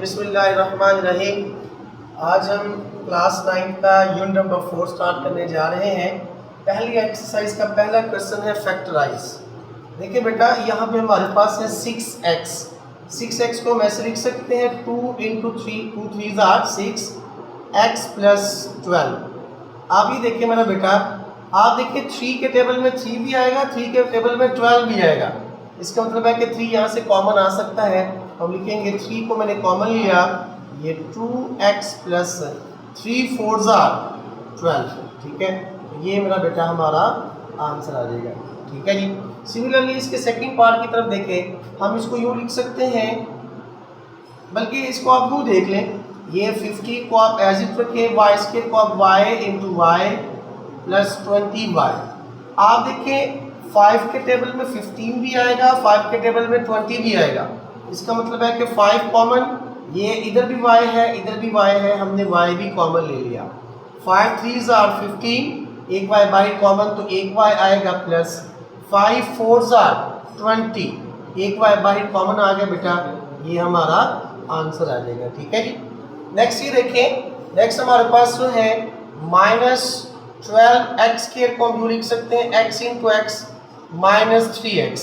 बिस्मिल्लाहिर्रहमानिर्रहीम। आज हम क्लास 9 का यूनिट नंबर 4 स्टार्ट करने जा रहे हैं। पहली एक्सरसाइज का पहला क्वेश्चन है फैक्टराइज। देखिए बेटा, यहाँ पे हमारे पास है 6x। 6x को हम ऐसे लिख सकते हैं 2 × 3, 2 3 = 6, x + 12। आप ये देखिए मेरा बेटा, आप देखिए 3 के टेबल में 3 भी आएगा, 3 के टेबल में 12 भी आएगा। इसका मतलब है कि 3 यहाँ से कॉमन आ सकता है। हम लिखेंगे 3 को मैंने कॉमन लिया, ये 2x + 3 4 = 12। ठीक है, ये मेरा बेटा हमारा आंसर आ जाएगा। ठीक है जी। सिमिलरली इसके सेकंड पार्ट की तरफ देखें, हम इसको यूँ लिख सकते हैं, बल्कि इसको आप यूँ देख लें, ये 50 को आप एज इट रखें, y² को आप y × y + 20y। आप देखें 5 के टेबल में 15 भी आएगा, 5 के टेबल में 20 भी आएगा। इसका मतलब है कि 5 कॉमन, ये इधर भी y है, इधर भी y है, हमने y भी कॉमन ले लिया। 5 3 = 15, एक y बाहर कॉमन तो एक y आएगा, प्लस 5 4 = 20, एक y बाहर कॉमन आ गया बेटा, ये हमारा आंसर आ जाएगा। ठीक है जी। नेक्स्ट ये देखें, नेक्स्ट हमारे पास जो है -12x² को हम लिख सकते हैं x × x -3x।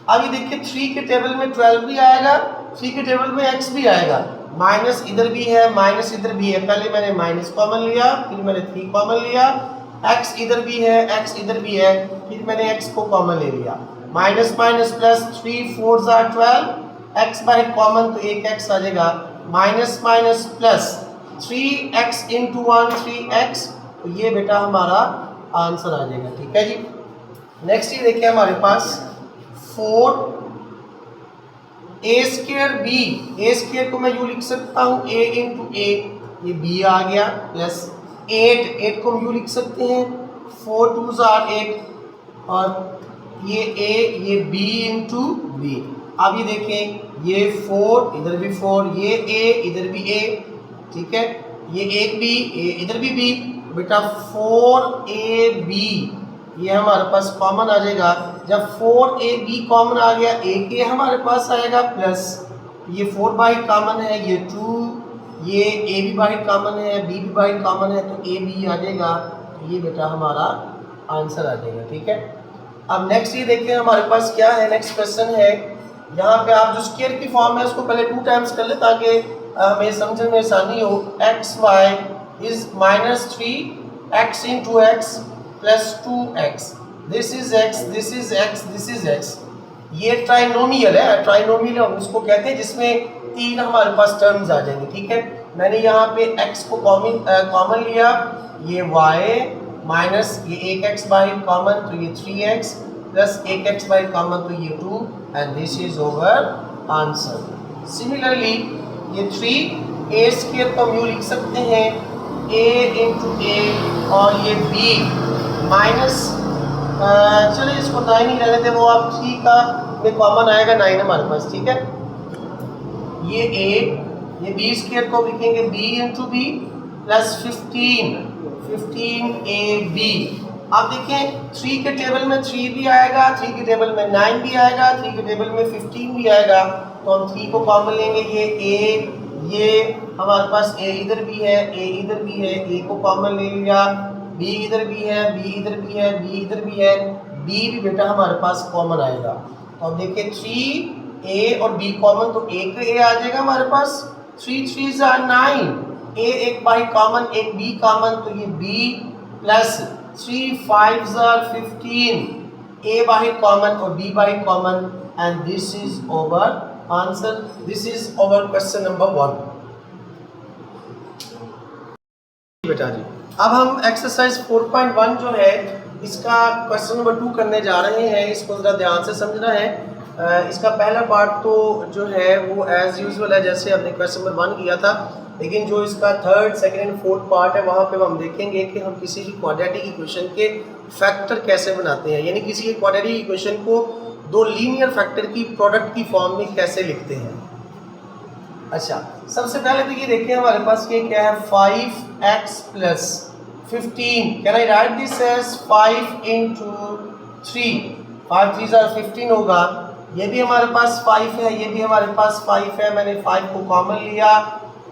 अब ये देखिए 3 के टेबल में 12 भी आएगा, 3 के टेबल में x भी आएगा, माइनस इधर भी है, माइनस इधर भी है। पहले मैंने माइनस कॉमन लिया, फिर मैंने 3 कॉमन लिया, x इधर भी है, x इधर भी है, फिर मैंने x को कॉमन ले लिया। माइनस माइनस प्लस 3 4 = 12, x बाहर कॉमन तो एक x आ जाएगा, minus minus plus 3x × 1 3x, तो ये बेटा हमारा आंसर आ जाएगा। ठीक है जी। नेक्स्ट ये देखिए हमारे पास 4 a² को मैं यूँ लिख सकता हूँ a × a, ये b आ गया, प्लस 8 को हम यूँ लिख सकते हैं 4 2 = 8, और ये a, ये b × b। अब ये देखें, ये 4 इधर भी 4, ये a इधर भी a, ठीक है, ये एक b, इधर भी b, बेटा 4ab ये हमारे पास कॉमन आ जाएगा। जब 4ab कॉमन आ गया, एक a हमारे पास आएगा, प्लस ये 4 बाहर कॉमन है, ये 2, ये a भी बाहर कॉमन है, b भी बाहर कॉमन है, तो ab आ जाएगा, तो ये बेटा हमारा आंसर आ जाएगा। ठीक है। अब नेक्स्ट ये देखिए हमारे पास क्या है, नेक्स्ट क्वेश्चन है, यहाँ पे आप जो स्क्वायर की फॉर्म है उसको पहले 2 टाइम्स कर ले ताकि हमें समझने में आसानी हो। xy is -3x × x + 2x, this is x, this is x, this is x। ये ट्राइनोमियल है, ट्राइनोमियल हम उसको कहते हैं जिसमें 3 हमारे पास टर्म्स आ जाएंगे। ठीक है, मैंने यहाँ पे x को कॉमन लिया, ये y माइनस ये एक x बाहर कॉमन तो ये 3x, प्लस एक x बाहर कॉमन तो ये 2, and this is over answer. Similarly ये 3a² को हम यूँ लिख सकते हैं a × a, और ये b माइनस, चलिए इसको 9 ही रहने दें, वो आप 3 का में कॉमन आएगा 9 हमारे पास। ठीक है, ये a, ये b² को लिखेंगे b × b प्लस 15ab। आप देखें 3 के टेबल में 3 भी आएगा, 3 के टेबल में 9 भी आएगा, 3 के टेबल में 15 भी आएगा, तो हम 3 को कॉमन लेंगे, ये a, ये हमारे पास a इधर भी है, a इधर भी है, a को कॉमन ले लिया, b इधर भी है, b इधर भी है, b इधर भी है, b भी बेटा हमारे पास कॉमन आएगा। तो अब देखिए 3a और b कॉमन, तो एक a आ जाएगा हमारे पास, 3 3 = 9, a एक बाहर कॉमन, एक b कॉमन, तो ये b, प्लस 3 5 = 15, a बाहर कॉमन और b बाहर common, and this is over answer. This is over question number 1 बेटा जी। अब हम एक्सरसाइज 4.1 जो है इसका क्वेश्चन नंबर 2 करने जा रहे हैं। इसको ज़रा ध्यान से समझना है। इसका पहला पार्ट तो जो है वो एज यूजुअल है, जैसे हमने क्वेश्चन नंबर 1 किया था, लेकिन जो इसका third second and fourth part है वहाँ पे हम देखेंगे कि हम किसी भी क्वाड्रेटिक इक्वेशन के फैक्टर कैसे बनाते हैं, यानी किसी एक क्वाड्रेटिक इक्वेशन को 2 लीनियर फैक्टर की प्रोडक्ट की फॉर्म में कैसे लिखते हैं। अच्छा, सबसे पहले तो ये देखिए हमारे पास ये क्या है, 5x + 15। Can I write this as 5 × 3, 5 3 = 15 होगा, ये भी हमारे पास 5 है, ये भी हमारे पास 5 है, मैंने 5 को कॉमन लिया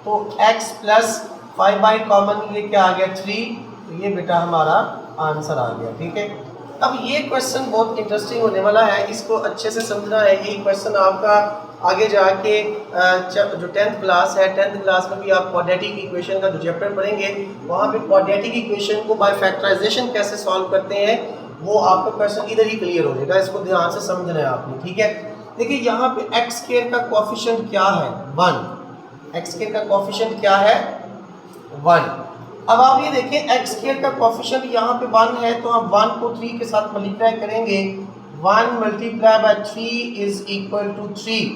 तो x प्लस 5 बाई कॉमन ये क्या आ गया 3, तो ये बेटा हमारा आंसर आ गया। ठीक है, अब ये क्वेश्चन बहुत इंटरेस्टिंग होने वाला है, इसको अच्छे से समझना है। ये क्वेश्चन आपका आगे जाके जो 10th क्लास है, 10th क्लास में भी आप क्वाड्रेटिक इक्वेशन का जो चैप्टर पढ़ेंगे वहाँ पे क्वाड्रेटिक इक्वेशन को बाय फैक्टराइजेशन कैसे सॉल्व करते हैं वो आपका क्वेश्चन इधर ही क्लियर हो जाएगा। इसको ध्यान से समझना है आपने। ठीक है, देखिए यहाँ पे एक्स स्क्वायर का कोएफिशिएंट क्या है 1, एक्स स्क्वायर का कोएफिशिएंट क्या है 1। अब आप ये देखें एक्स स्क्वायर का कोएफिशिएंट यहाँ पे 1 है तो हम 1 को 3 के साथ मल्टीप्लाई करेंगे, 1 multiply by 3 is equal to 3,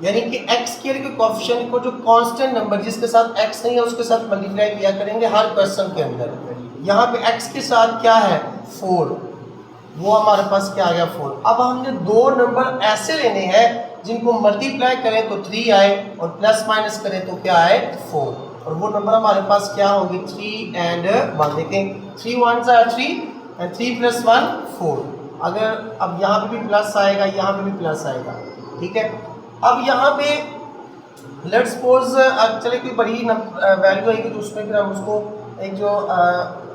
यानी कि एक्स स्क्वायर के कोएफिशिएंट को जो कांस्टेंट नंबर जिसके साथ एक्स नहीं है उसके साथ मल्टीप्लाई किया करेंगे हर क्वेश्चन के अंदर। यहाँ पे एक्स के साथ क्या है 4, वो हमारे पास क्या आ गया 4। अब हमने दो नंबर ऐसे लेने हैं जिनको मल्टीप्लाई करें तो 3 आए और प्लस माइनस करें तो क्या आए 4, और वो नंबर हमारे पास क्या होंगे 3 एंड 1। देखें 3 1s are 3 एंड 3 प्लस 1 4। अगर अब यहाँ पे भी प्लस आएगा, यहाँ पे भी प्लस आएगा। ठीक है, अब यहाँ पे लेट्स सपोज चले कोई बड़ी वैल्यू आएगी तो उसमें फिर हम उसको एक जो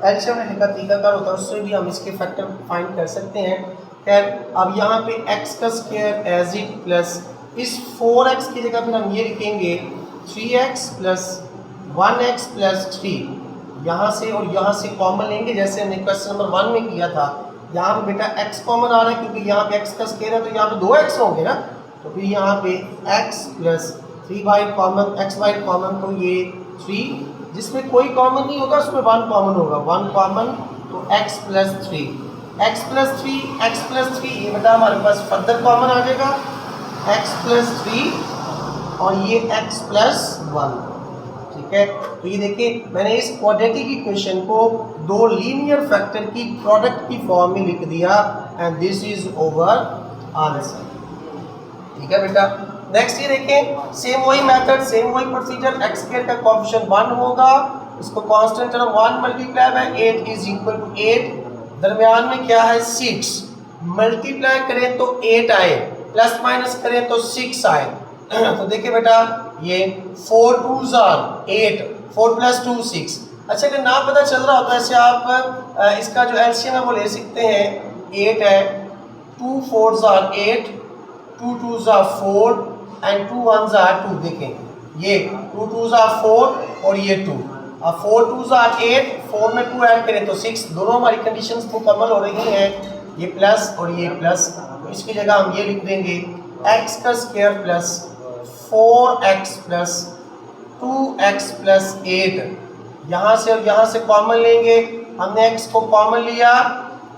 एलसीएम लेने का तरीकाकार होता है उससे भी हम इसके फैक्टर फाइंड कर सकते हैं। खैर अब यहाँ पे x का स्क्वायर एज इट प्लस इस 4x की जगह फिर हम ये लिखेंगे 3x प्लस 1x प्लस 3। यहाँ से और यहाँ से कॉमन लेंगे जैसे हमने क्वेश्चन नंबर 1 में किया था। यहाँ पे बेटा x कॉमन आ रहा है क्योंकि यहाँ पे x का स्क्वायर है तो यहाँ पे 2x होंगे ना, तो फिर यहाँ पे x plus 3 by common x by common तो ये 3, जिसमें कोई कॉमन नहीं होगा उसमें 1 कॉमन होगा, 1 कॉमन तो x plus 3, x plus 3, x plus 3 ये बेटा हमारे पास फर्दर कॉमन आ जाएगा x प्लस 3 और ये x प्लस 1। ठीक है, तो ये देखिए मैंने इस क्वाड्रेटिक इक्वेशन को दो लीनियर फैक्टर की प्रोडक्ट की फॉर्म में लिख दिया and this is over answer. ठीक है बेटा, नेक्स्ट ये देखें सेम वही मेथड सेम वही प्रोसीजर, एक्स स्क्वायर का कोएफिशिएंट 1 होगा, इसको constant term 1 multiply by 8 is equal to 8, दरमियान में क्या है 6, मल्टीप्लाई करें तो 8 आए, प्लस माइनस करें तो 6 आए। तो देखिए बेटा ये 4 2s are 8, 4 प्लस 2 6। अच्छा अगर ना पता चल रहा होता है ऐसे आप इसका जो एलसीएम है वो ले सकते हैं, 8 है, 2 4s are 8, 2 2s are 4 and 2 1s are 2। देखें ये 2 2s are 4 और ये 2, अब 4 2s are 8, 4 में 2 ऐड करें तो 6, दोनों हमारी कंडीशंस मुकम्मल हो रही हैं, ये प्लस और ये प्लस, तो इसकी जगह हम ये लिख देंगे x का square plus 4x plus 2x plus 8। यहाँ से और यहाँ से कॉमन लेंगे, हमने x को कॉमन लिया,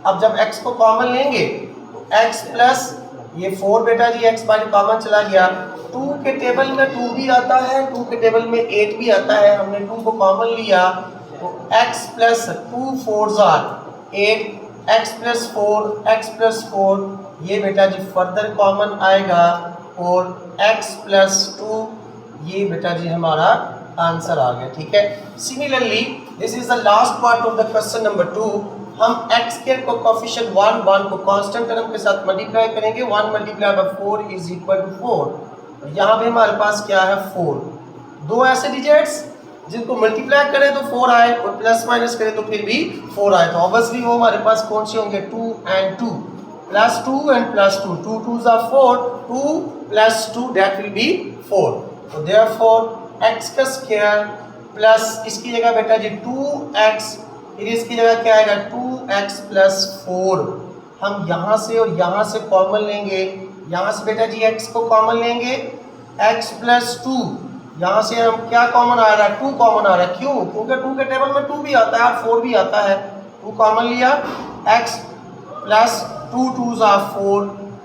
अब जब x को कॉमन लेंगे तो x प्लस ये 4 बेटा जी x बाई कॉमन चला गया, 2 के टेबल में 2 भी आता है, 2 के टेबल में 8 भी आता है, हमने 2 को कॉमन लिया तो x plus 2 4s are 8, x plus 4, x plus 4 ये बेटा जी फर्दर कॉमन आएगा और x प्लस 2 ये बेटा जी हमारा आंसर आ गया। ठीक है, similarly this is the last part of the question number 2। हम x स्क्वायर को कोएफिशिएंट 1 1 को कांस्टेंट टर्म के साथ मल्टीप्लाई करेंगे, 1 multiply by 4 is equal to 4। यहाँ पे हमारे पास क्या है 4, दो ऐसे डिजिट्स जिनको मल्टीप्लाई करें तो 4 आए और प्लस माइनस करें तो फिर भी 4 आए, तो ऑब्वियसली वो हमारे पास कौन से होंगे 2 and 2, plus 2 and plus 2, 2 2s are 4, 2 plus 2 that will be 4, तो देयरफॉर x का स्क्वायर प्लस इसकी जगह बेटा जी 2x, फिर इसकी जगह क्या आएगा 2x प्लस 4। हम यहाँ से और यहाँ से कॉमन लेंगे, यहाँ से बेटा जी x को कॉमन लेंगे, x प्लस 2, यहाँ से हम क्या कॉमन आ रहा है 2 कॉमन आ रहा है, क्यों? क्योंकि 2 के टेबल में 2 भी आता है और 4 भी आता है, 2 कॉमन लिया, x plus 2 2s are 4,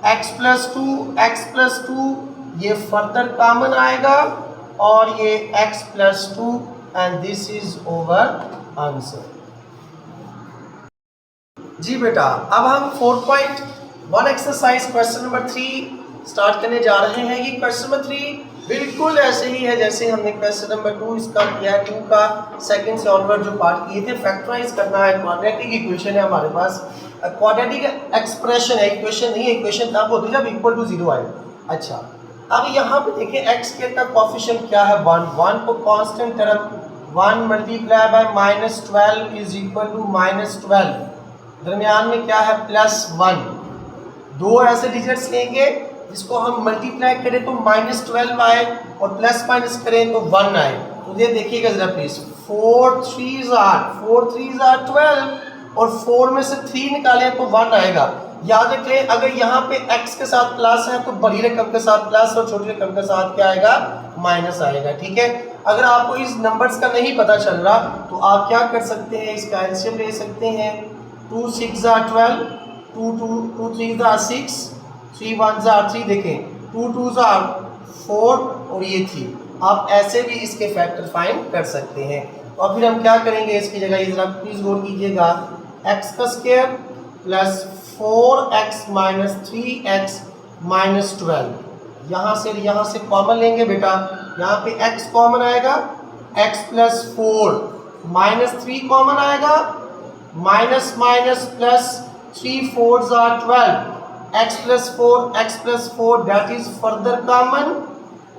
x plus 2, x plus 2 ये फर्दर कॉमन आएगा और ये x plus 2 and this is over answer. जी बेटा अब हम 4.1 एक्सरसाइज क्वेश्चन नंबर 3 स्टार्ट करने जा रहे हैं। ये क्वेश्चन नंबर 3 बिल्कुल ऐसे ही है जैसे हमने क्वेश्चन नंबर 2 इसका किया है, 2 का सेकंड से ऑनवर्ड जो पार्ट किए थे। फैक्टराइज करना है, क्वाड्रेटिक इक्वेशन है हमारे पास, क्वाड्रेटिक एक्सप्रेशन है, इक्वेशन नहीं है। इक्वेशन तब होती है जब इक्वल टू 0 आए। अच्छा, अब यहाँ पे देखिए एक्स स्क्वायर का कोफिशिएंट क्या है 1। 1 को constant term 1 multiply by -12 is equal to -12, दरमियान में क्या है +1। दो ऐसे डिजिट्स लेंगे जिसको हम मल्टीप्लाई करें तो -12 आए और प्लस माइनस करें तो 1 आए। तो ये देखिएगा जरा प्लीज, 4 3s are 12 और 4 में से 3 निकालें तो 1 आएगा। याद रखें अगर यहाँ पे x के साथ प्लस है तो बड़ी रकम के साथ प्लस और छोटी रकम के साथ क्या आएगा माइनस आएगा। ठीक है, अगर आपको इस नंबर्स का नहीं पता चल रहा तो आप क्या कर सकते हैं, इसका एलसीएम ले सकते हैं। 2 6 are 12, 2 3 are 6, 3 1 are 3, देखें 2 2 are 4 और ये 3। आप ऐसे भी इसके फैक्टर फाइंड कर सकते हैं। और फिर हम क्या करेंगे इसकी जगह, ये जरा प्लीज गौर कीजिएगा, x का square plus 4x minus 3x minus 12, यहाँ से कॉमन लेंगे बेटा, यहाँ पे x कॉमन आएगा, x प्लस 4 माइनस 3 कॉमन आएगा, minus minus plus 3 4s are 12, x plus 4 that is further common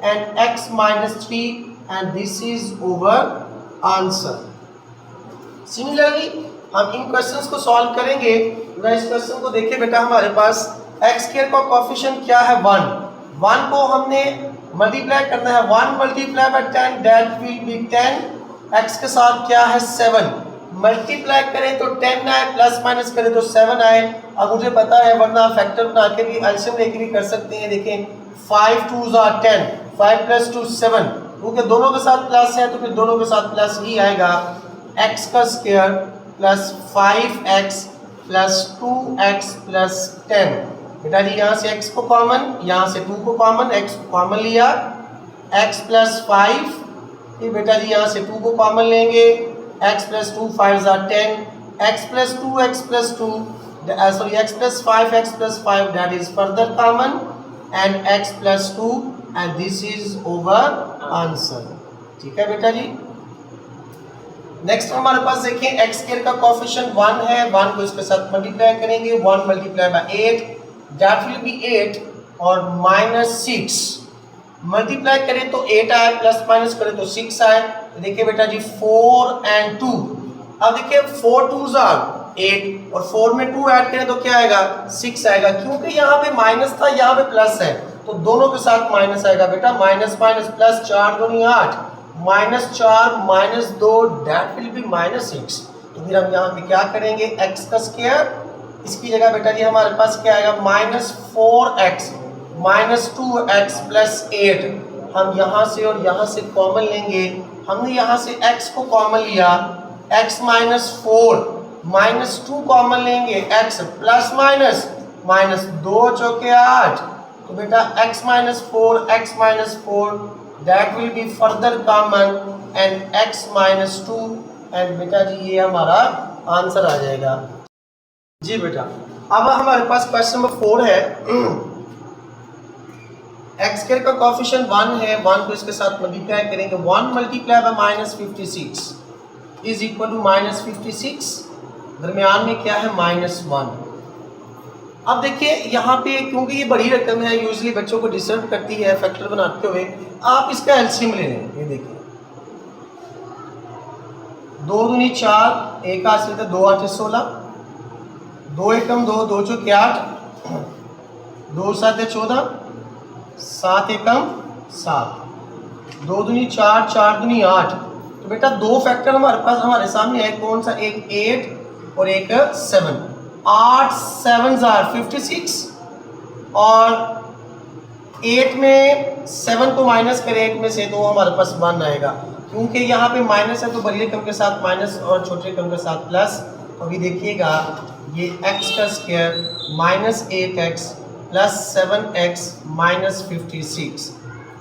and x minus 3 and this is our answer. Similarly हम इन questions को सॉल्व करेंगे। इस क्वेश्चन को देखिए बेटा, हमारे पास x स्क्वायर का कोफिशिएंट क्या है 1। 1 को हमने मल्टीप्लाई करना है, 1 multiply bye 10 that will be 10, x के साथ क्या है 7, मल्टीप्लाई करें तो 10 आए, प्लस माइनस करें तो 7 आए। अब मुझे पता है, वरना फैक्टर बना के भी एलसीएम लेके भी कर सकते हैं। देखें 5 2s are 10, 5 plus 2 7, क्योंकि दोनों के साथ प्लस है तो फिर दोनों के साथ प्लस ही आएगा। x का square plus 5x plus 2x plus 10, बेटा जी यहाँ से x को कॉमन, यहाँ से 2 को कॉमन, x को कॉमन लिया, x प्लस 5, ये बेटा जी यहाँ से 2 को कॉमन लेंगे, x plus 2 5s are 10, x plus 2 x plus 2 x plus 5 x plus 5 that is further common and x plus 2 and this is our answer। ठीक है बेटा जी। नेक्स्ट हमारे पास देखिए x स्क्वायर का कोफिशिएंट 1 है, 1 को इसके साथ मल्टीप्लाई करेंगे, 1 multiply by 8 that will be 8 और -6 मल्टीप्लाई करें तो 8 आए, प्लस माइनस करें तो 6 आए। देखिए बेटा जी 4 and 2, अब देखिए 4 2s are 8 और 4 में 2 ऐड करें तो क्या आएगा 6 आएगा। क्योंकि यहाँ पे माइनस था, यहाँ पे प्लस है तो दोनों के साथ माइनस आएगा बेटा, माइनस माइनस प्लस 4 दूनी 8, -4 -2 दैट विल बी -6। तो फिर हम यहाँ पे क्या करेंगे, x का स्क्वायर, इसकी जगह बेटा जी हमारे पास क्या आएगा -4x -2x प्लस 8, हम यहाँ से और यहाँ से कॉमन लेंगे। हमने यहाँ से x को कॉमन लिया, x -4 -2 कॉमन लेंगे, x प्लस माइनस 2 चौके 8, तो बेटा x -4 that will be further common and x -2 and बेटा जी ये हमारा आंसर आ जाएगा। जी बेटा, अब हमारे पास क्वेश्चन नंबर 4 है। x स्क्वायर का कोफिशिएंट 1 है, 1 को इसके साथ मल्टीप्लाई करेंगे, 1 multiply by -56 is equal to -56, दरमियान में क्या है -1। अब देखिए यहाँ पे क्योंकि ये बड़ी रकम है, यूजली बच्चों को डिस्टर्ब करती है फैक्टर बनाते हुए, आप इसका एलसीएम ले लें। ये देखिए 2 दूनी 4, 1 हाथ से 2 8 16, 2 एकम 2, 2 चौके 8, 2 7 14, 7 एकम 7, 2 दूनी 4, 4 दूनी 8। तो बेटा दो फैक्टर हमारे पास हमारे सामने है, कौन सा, एक 8 और एक 7। 8 7s are 56 और 8 में 7 को माइनस करें 8 में से तो हमारे पास 1 आएगा। क्योंकि यहाँ पे माइनस है तो बड़ी रकम के साथ माइनस और छोटी रकम के साथ प्लस। तो अभी देखिएगा ये x का स्क्वायर -8x प्लस 7x -56,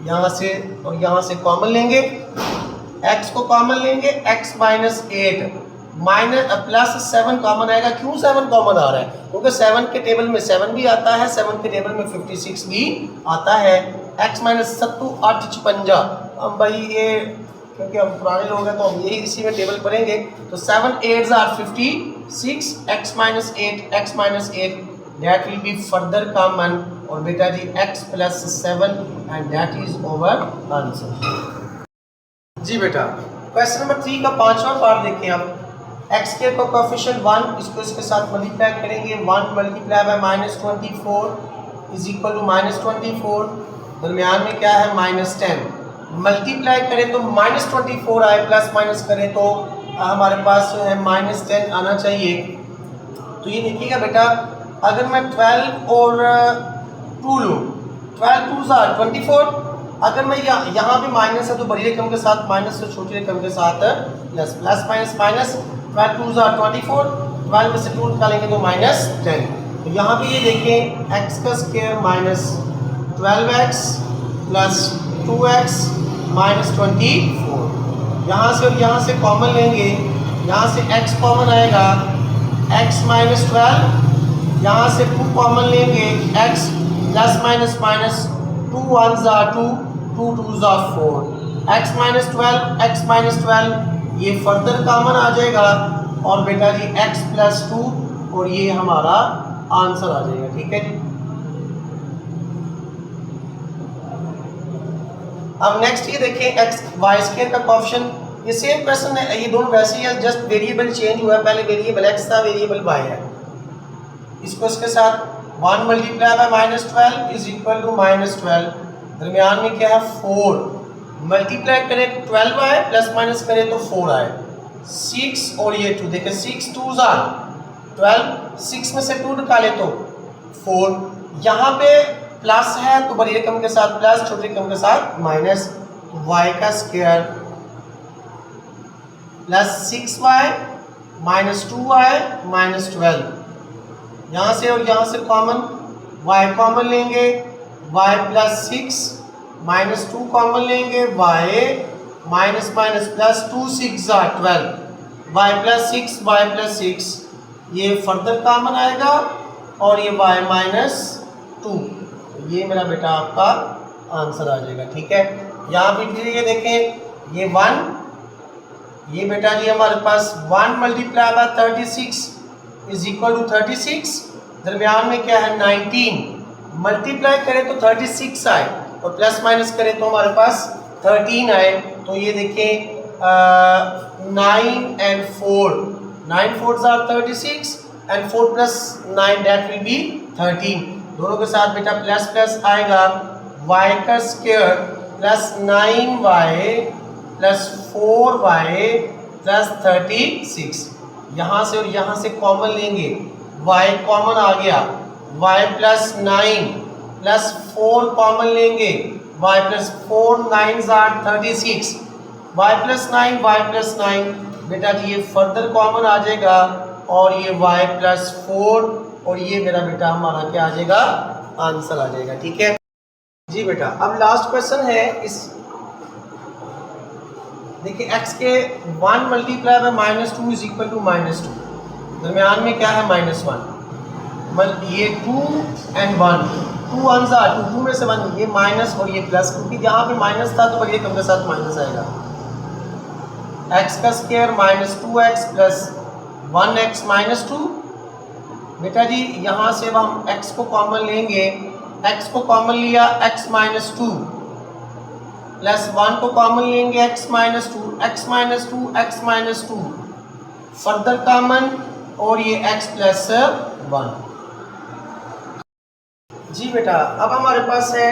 यहाँ से और यहाँ से कॉमन लेंगे, x को कॉमन लेंगे, x -8 प्लस 7 कॉमन आएगा। क्यों 7 कॉमन आ रहा है, क्योंकि 7 के टेबल में 7 भी आता है, 7 के टेबल में 56 भी आता है। x -7 8 56, अब भाई ये क्योंकि हम पुराने लोग हैं तो हम यही इसी में टेबल पढ़ेंगे। तो 7 8s are 50 6 x minus 8 that will be further common और बेटा जी x plus 7 and that is our answer। जी बेटा क्वेश्चन नंबर 3 का पांचवा पार्ट देखें आप। x स्क्वायर का कोएफिशिएंट 1 इसको इसके साथ मल्टीप्लाई करेंगे 1 multiply by -24 is equal to -24 दरमियान में क्या है -10 मल्टीप्लाई करें तो -24 आए प्लस माइनस करें तो हमारे पास जो है -10 आना चाहिए। तो ये देखिएगा बेटा अगर मैं 12 और 2 लूँ 12 2 ज़ा 24 अगर मैं यहाँ भी माइनस है तो बड़ी रकम के साथ माइनस से छोटी रकम के साथ प्लस प्लस माइनस माइनस 12 2 ज़ा 24 12 में से 2 निकालेंगे तो -10। तो यहाँ भी ये देखें x का square minus 12x plus 2x minus 24 यहाँ से और यहाँ से कॉमन लेंगे यहाँ से x कॉमन आएगा x माइनस 12 यहाँ से 2 कॉमन लेंगे x प्लस माइनस माइनस 2 1 ज़ा 2 2 2 ज़ा 4 x माइनस 12 ये फर्दर कॉमन आ जाएगा और बेटा जी x प्लस 2 और ये हमारा आंसर आ जाएगा। ठीक है जी। अब नेक्स्ट ये देखें x y स्क्वायर का कोएफिशिएंट ये सेम क्वेश्चन है ये दोनों वैसे ही है जस्ट वेरिएबल चेंज हुआ है पहले वेरिएबल x था वेरिएबल y है। इसको इसके साथ 1 multiply by -12 is equal to -12 दरमियान में क्या है 4 मल्टीप्लाई करें 12 आए प्लस माइनस करें तो 4 आए 6 और ये 2 देखें 6 2 ज़ा 12 6 में से 2 निकाले तो 4 यहाँ पे प्लस है तो बड़ी रकम के साथ प्लस छोटी रकम के साथ माइनस y का square plus 6y minus 2y minus 12 यहाँ से और यहाँ से कॉमन y कॉमन लेंगे y प्लस 6 माइनस 2 कॉमन लेंगे y माइनस माइनस प्लस 2 6 ज़ा 12 y प्लस 6 ये फर्दर कॉमन आएगा और ये y माइनस 2 ये मेरा बेटा आपका आंसर आ जाएगा। ठीक है यहाँ भी फिर ये देखें ये 1 ये बेटा जी हमारे पास 1 multiply by 36 is equal to 36 दरमियान में क्या है 19 मल्टीप्लाई करें तो 36 आए और प्लस माइनस करें तो हमारे पास 13 आए। तो ये देखें 9 and 4 9 4 are 36 and 4 plus 9 that will be 13 दोनों के साथ बेटा प्लस प्लस आएगा y का square plus 9y plus 4y plus 36 यहाँ से और यहाँ से कॉमन लेंगे y कॉमन आ गया y प्लस 9 प्लस 4 कॉमन लेंगे y plus 4 9 are 36 y plus 9 बेटा जी ये फर्दर कॉमन आ जाएगा और ये y प्लस 4 और ये मेरा बेटा हमारा क्या आ जाएगा आंसर आ जाएगा। ठीक है जी बेटा। अब लास्ट क्वेश्चन है इस देखिए x के 1 multiply by -2 is equal to -2 दरमियान में क्या है -1 ये 2 and 1 2 1 ज़ा 2 में से 1 ये माइनस और ये प्लस क्योंकि यहाँ पे माइनस था तो बड़ी रकम के साथ माइनस आएगा x का स्क्वायर -2x प्लस 1x -2 बेटा जी यहाँ से अब हम x को कॉमन लेंगे x को कॉमन लिया x -2 प्लस 1 को कॉमन लेंगे x -2 फर्दर कॉमन और ये x प्लस 1 जी बेटा। अब हमारे पास है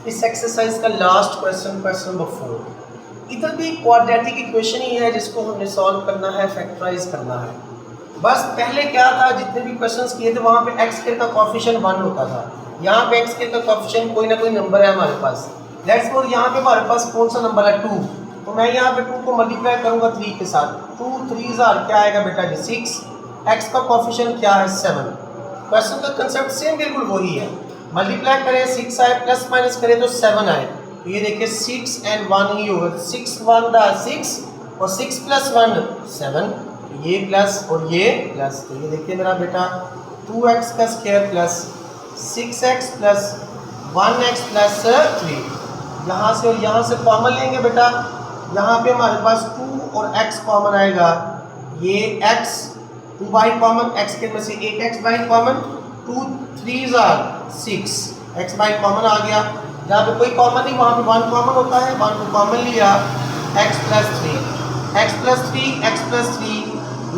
इस एक्सरसाइज का लास्ट क्वेश्चन क्वेश्चन नंबर 4 इधर भी क्वाड्रेटिक इक्वेशन ही है जिसको हमने सॉल्व करना है फैक्टराइज करना है। बस पहले क्या था जितने भी क्वेश्चंस किए थे वहाँ पे x स्क्वायर का कोएफिशिएंट 1 होता था यहाँ पे x स्क्वायर का कोएफिशिएंट कोई ना कोई नंबर है हमारे पास। लेट्स सपोज यहाँ पे हमारे पास कौन सा नंबर है 2 तो मैं यहाँ पे 2 को मल्टीप्लाई करूँगा 3 के साथ 2 3 ज़ार क्या आएगा बेटा जी 6 x का कोएफिशिएंट क्या है 7। क्वेश्चन का कंसेप्ट सेम बिल्कुल वही है मल्टीप्लाई करें 6 आए प्लस माइनस करें तो 7 आए तो ये देखिए 6 and 1 ही होगा 6 1 दा 6 और 6 प्लस 1 7 ये प्लस और ये प्लस तो ये देखिए मेरा बेटा 2x का square plus 6x plus 1x plus 3 यहाँ से और यहाँ से कॉमन लेंगे बेटा यहाँ पे हमारे पास 2 और x कॉमन आएगा ये x 2 by common, x square में से एक x by common, 2 3 are 6, x by common आ गया। जहाँ पे कोई कॉमन नहीं वहाँ पे 1 कॉमन होता है, 1 को कॉमन लिया, x plus 3, x plus 3, x plus 3,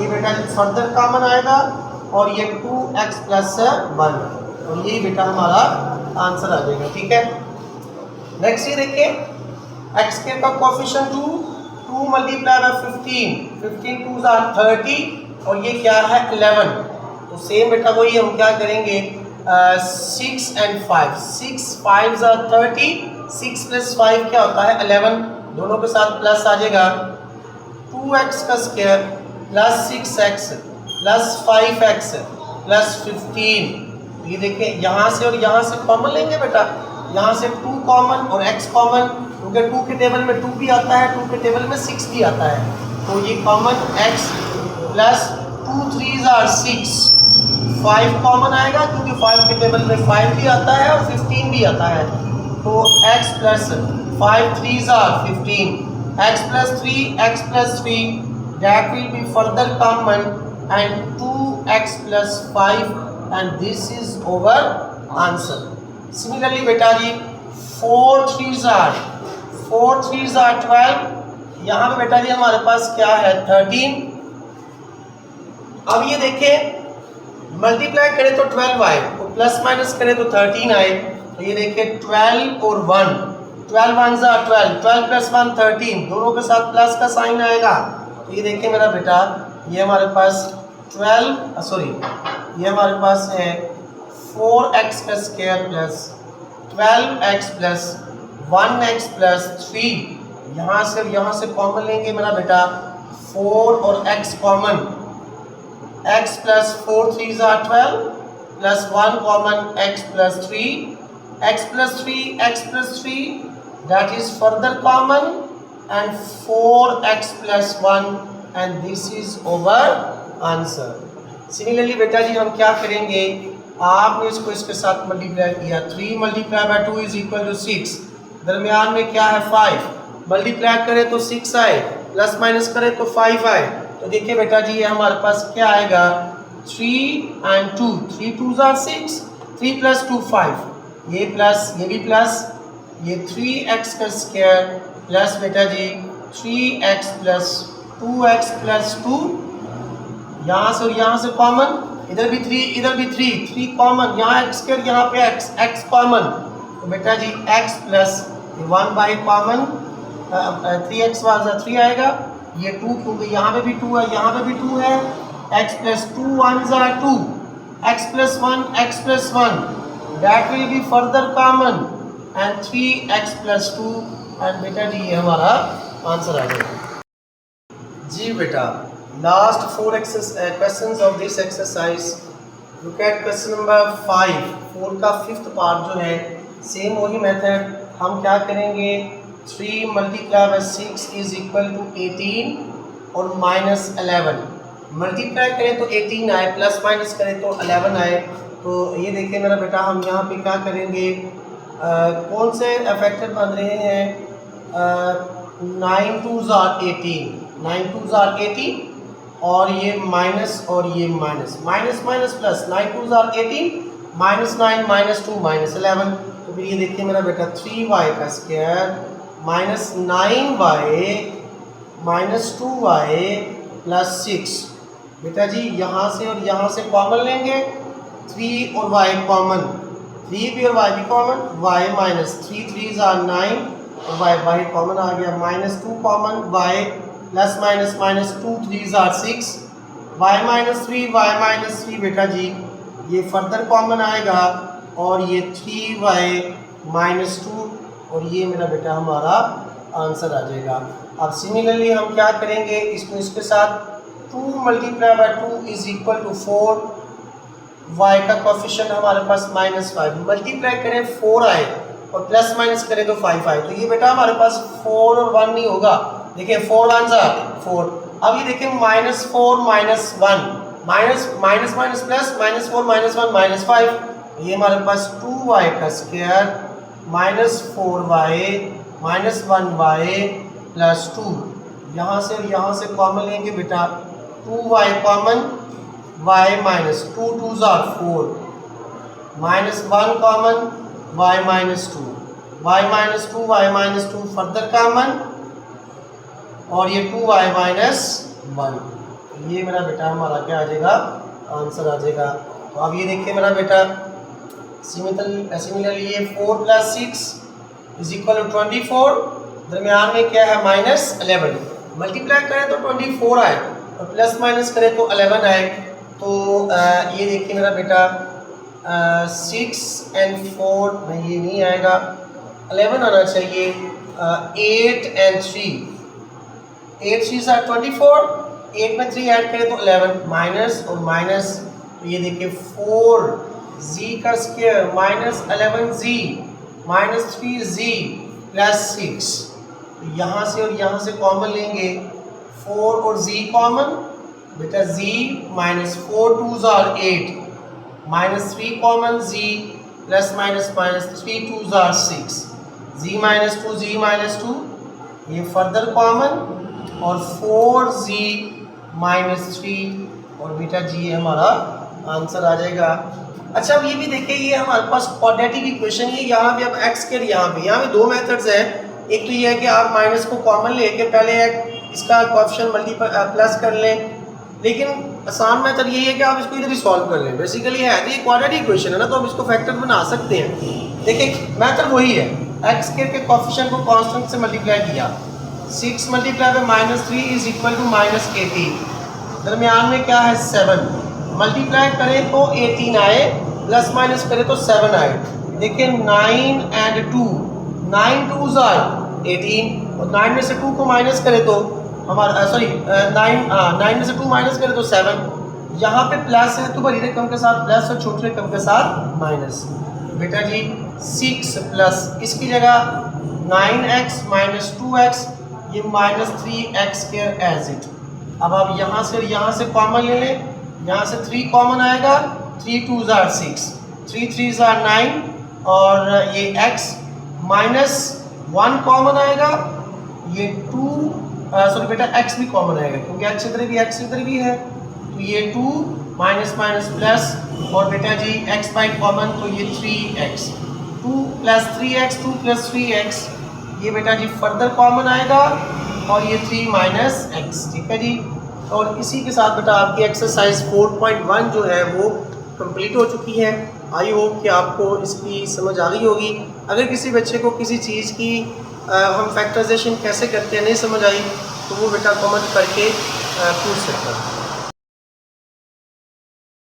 ये बेटा फर्दर कॉमन आएगा और ये 2x प्लस 1 और यही बेटा हमारा आंसर आ जाएगा। ठीक है, नेक्स्ट ये देखिए एक्स स्क्वायर का कोफिशिएंट 2 मल्टीप्लाई बाय 15 2 आर 30 और ये क्या है 11। तो सेम बेटा वही हम क्या करेंगे 6 and 5, 6 5 आर 30, 6 प्लस 5 क्या होता है 11, दोनों के साथ प्लस आ जाएगा 2x का square plus 6x plus 5x plus 15। ये देखिए यहाँ से और यहाँ से कॉमन लेंगे बेटा, यहाँ से 2 कॉमन और x कॉमन, क्योंकि 2 के टेबल में 2 भी आता है, 2 के टेबल में 6 भी आता है, तो ये common x plus 2 3 are 6, 5 common आएगा क्योंकि 5 के टेबल में 5 भी आता है और 15 भी आता है, तो x plus 5 3 are 15, x plus 3 that will be further common and 2x plus 5 and this is our answer. Similarly बेटा जी 4 3s are 12, यहाँ पे बेटा जी हमारे पास क्या है 13। अब ये देखें मल्टीप्लाई करें तो 12 आए और प्लस माइनस करें तो 13 आए, तो ये देखिए 12 और 1, 12 1s are 12 प्लस 1 13, दोनों के साथ प्लस का साइन आएगा। तो ये देखिए मेरा बेटा ये हमारे पास ये हमारे पास है 4x का square plus 12x plus 1x plus 3, यहाँ से कॉमन लेंगे मेरा बेटा 4 और x common, x plus 4 3 are 12 plus 1 common x plus 3 that is further common and 4x plus 1 and this is our answer. Similarly बेटा जी हम क्या करेंगे, आपने इसको इसके साथ मल्टीप्लाई किया, 3 multiply by 2 is equal to 6, दरमियान में क्या है 5, मल्टीप्लाई करें तो 6 आए, प्लस माइनस करें तो 5 आए, तो देखिए बेटा जी ये हमारे पास क्या आएगा 3 and 2, 3 2s are 6, 3 plus 2 5, ये प्लस ये भी प्लस, ये 3x का स्क्वायर प्लस बेटा जी 3x प्लस 2x प्लस 2, यहाँ से और यहाँ से कॉमन, इधर भी 3 इधर भी 3 कॉमन, यहाँ x स्क्वायर यहाँ पे x कॉमन, तो बेटा जी x plus 1 by common 3x वाला 3 आएगा, ये 2 क्योंकि यहाँ पे भी 2 है यहाँ पे भी 2 है, x plus 2 1s are 2, x plus 1 that will be further common and 3x plus 2 and बेटा जी ये हमारा आंसर आ जाएगा। जी बेटा last 4 questions of this exercise, look at question number 4 का 5th पार्ट जो है सेम वही मेथड, हम क्या करेंगे 3 multiply by 6 is equal to 18 और माइनस 11, मल्टीप्लाई करें तो 18 आए, प्लस माइनस करें तो 11 आए, तो ये देखिए मेरा बेटा हम यहाँ पे क्या करेंगे कौन से फैक्टर बन रहे हैं 9 2s are 18, 9 2s are 18 और ये माइनस और ये minus plus 9 2s are 18 minus 9 minus 2 minus 11, तो फिर ये देखिए मेरा बेटा 3y का square minus 9y minus 2y plus 6, बेटा जी यहाँ से और यहाँ से कॉमन लेंगे 3 और y कॉमन, 3 भी और y भी common, y minus 3 3s are 9 और y कॉमन आ गया, minus 2 common, y plus minus 2 3s are 6, y minus 3 बेटा जी ये फर्दर कॉमन आएगा और ये 3y माइनस 2 और ये मेरा बेटा हमारा आंसर आ जाएगा। अब सिमिलरली हम क्या करेंगे इसको इसके साथ 2 multiply by 2 is equal to 4, y का कोफिशिएंट हमारे पास -5, मल्टीप्लाई करें 4 आए और प्लस माइनस करें तो 5 आए, तो ये बेटा हमारे पास 4 और 1 नहीं होगा, देखिए 4 1s are 4, अब ये देखिए -4 -1 माइनस प्लस -4 -1 -5, ये हमारे पास 2y का स्क्वायर -4y -1y प्लस 2, यहाँ से कॉमन लेंगे बेटा 2y common, y minus 2 2s are 4 minus 1 common y minus 2 y minus 2 further common और ये 2y माइनस 1। ये मेरा बेटा हमारा क्या आ जाएगा, आंसर आ जाएगा। तो अब ये देखिए मेरा बेटा सिमिलरली ये 4 प्लस 6 इज इक्वल टू 24, दरमियान में क्या है माइनस 11, मल्टीप्लाई करें तो 24 आए और प्लस माइनस करें तो 11 आए। तो ये देखिए मेरा बेटा 6 and 4 में ये नहीं आएगा, 11 आना चाहिए। 8 and 3, 8 3 are 24, 8 में 3 ऐड करें तो 11 माइनस और माइनस, तो ये देखिए 4z का square minus 11z minus 3z plus 6। तो यहाँ से और यहाँ से कॉमन लेंगे, 4 और z कॉमन, बेटा z minus 4 2s are 8 minus 3 common z plus minus minus 3 2s are 6 z minus 2 ये फर्दर कॉमन और 4z माइनस 3 और बेटा जी हमारा आंसर आ जाएगा। अच्छा अब ये भी देखिए, ये हमारे पास क्वाड्रेटिक इक्वेशन है, यहाँ पे अब एक्स स्क्वायर यहाँ पे दो मेथड्स हैं। एक तो ये है कि आप माइनस को कॉमन लेके पहले इसका कोएफिशिएंट मल्टीप्लाई प्लस कर लें, लेकिन आसान मेथड यही है कि आप इसको इधर ही सॉल्व कर लें। बेसिकली है तो ये क्वाड्रेटिक इक्वेशन है ना, तो आप इसको फैक्टर बना सकते हैं। देखिए मेथड वही है, एक्स स्क्वायर के कोएफिशिएंट को कांस्टेंट से मल्टीप्लाई किया, 6 multiply by minus 3 is equal to minus 18, दरमियान में क्या है 7, मल्टीप्लाई करें तो 18 आए, प्लस माइनस करें तो 7 आए। देखिए 9 and 2, 9 2s are 18 और 9 में से 2 को माइनस करें तो हमारा 9 में से 2 माइनस करें तो 7, यहाँ पे प्लस है तो बड़ी रकम के साथ प्लस और छोटी रकम के साथ माइनस। बेटा जी 6 प्लस इसकी जगह 9x माइनस 2x, ये minus 3x square as it. अब आप यहाँ से और यहाँ से कॉमन ले लें, यहाँ से 3 कॉमन आएगा, 3 2s are 6 3 3s are 9 और ये x माइनस 1 कॉमन आएगा, ये 2 बेटा x भी कॉमन आएगा क्योंकि x इधर भी है, तो ये 2 माइनस माइनस प्लस और बेटा जी x बाई कॉमन, तो ये 3x, 2 plus 3x 2 plus 3x, ये बेटा जी फर्दर कॉमन आएगा और ये 3 माइनस x। ठीक है जी, और इसी के साथ बेटा आपकी एक्सरसाइज 4.1 जो है वो कंप्लीट हो चुकी है। आई होप कि आपको इसकी समझ आ गई होगी। अगर किसी बच्चे को किसी चीज़ की हम फैक्टराइजेशन कैसे करते हैं नहीं समझ आई तो वो बेटा कमेंट करके पूछ सकता है।